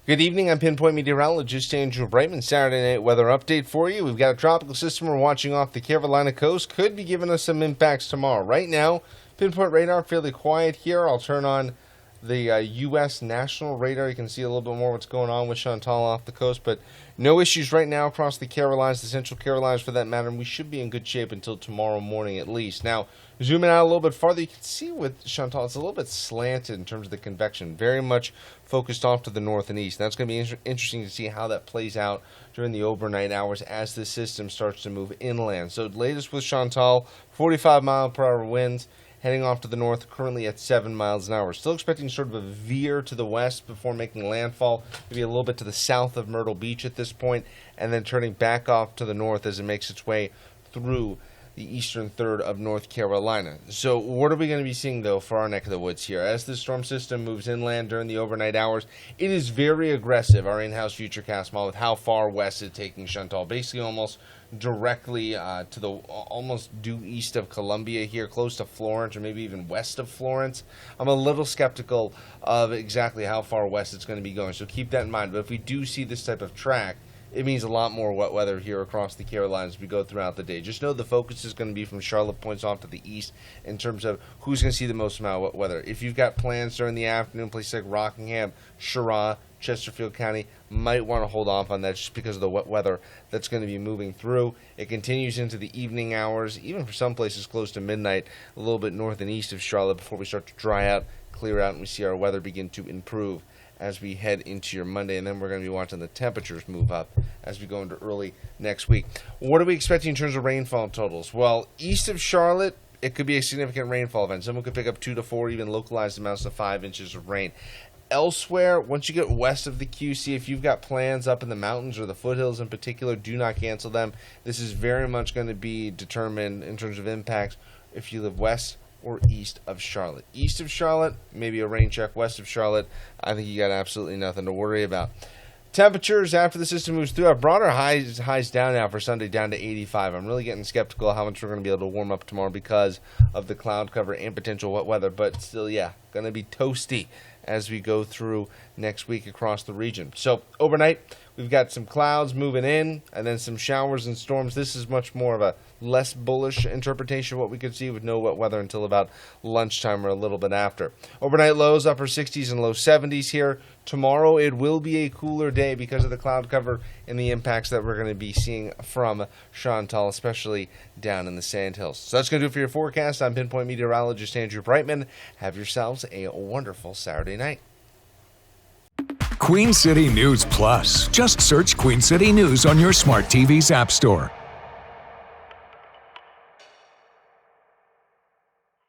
Good evening, I'm Pinpoint Meteorologist Andrew Brightman. Saturday night weather update for you. We've got a tropical system we're watching off the Carolina coast. Could be giving us some impacts tomorrow. Right now, Pinpoint radar fairly quiet here. I'll turn on the U.S. national radar. You can see a little bit more what's going on with Chantal off the coast, but no issues right now across the Carolinas, the Central Carolinas for that matter, and we should be in good shape until tomorrow morning at least. Now, zooming out a little bit farther, you can see with Chantal, it's a little bit slanted in terms of the convection, very much focused off to the north and east. That's going to be interesting to see how that plays out during the overnight hours as the system starts to move inland. So latest with Chantal, 45-mile-per-hour winds, heading off to the north, currently at 7 miles an hour. Still expecting sort of a veer to the west before making landfall, maybe a little bit to the south of Myrtle Beach at this point, and then turning back off to the north as it makes its way through the eastern third of North Carolina. So what are we going to be seeing, though, for our neck of the woods here? As the storm system moves inland during the overnight hours, it is very aggressive, our in-house futurecast model, with how far west it's taking Chantal, basically almost directly to the almost due east of Columbia here, close to Florence, or maybe even west of Florence. I'm a little skeptical of exactly how far west it's going to be going, so keep that in mind. But if we do see this type of track, it means a lot more wet weather here across the Carolinas as we go throughout the day. Just know the focus is going to be from Charlotte points off to the east in terms of who's going to see the most amount of wet weather. If you've got plans during the afternoon, places like Rockingham, Cheraw, Chesterfield County, might want to hold off on that just because of the wet weather that's going to be moving through. It continues into the evening hours, even for some places close to midnight, a little bit north and east of Charlotte before we start to dry out, clear out, and we see our weather begin to improve as we head into your Monday, and then we're going to be watching the temperatures move up as we go into early next week. What are we expecting in terms of rainfall totals? Well, east of Charlotte, it could be a significant rainfall event. Someone could pick up 2 to 4, even localized amounts of 5 inches of rain. Elsewhere, once you get west of the QC, if you've got plans up in the mountains or the foothills in particular, do not cancel them. This is very much going to be determined in terms of impacts if you live west or east of Charlotte. East of Charlotte, maybe a rain check. West of Charlotte, I think you got absolutely nothing to worry about. Temperatures after the system moves through, our broader highs down now for Sunday, down to 85. I'm really getting skeptical how much we're going to be able to warm up tomorrow because of the cloud cover and potential wet weather, but still, yeah, going to be toasty as we go through next week across the region. So overnight, we've got some clouds moving in and then some showers and storms. This is much more of a less bullish interpretation of what we could see with no wet weather until about lunchtime or a little bit after. Overnight lows, upper 60s and low 70s here. Tomorrow it will be a cooler day because of the cloud cover and the impacts that we're going to be seeing from Chantal, especially down in the Sandhills. So that's going to do it for your forecast. I'm Pinpoint Meteorologist Andrew Brightman. Have yourselves a wonderful Saturday night. Queen City News Plus. Just search Queen City News on your smart TV's app store.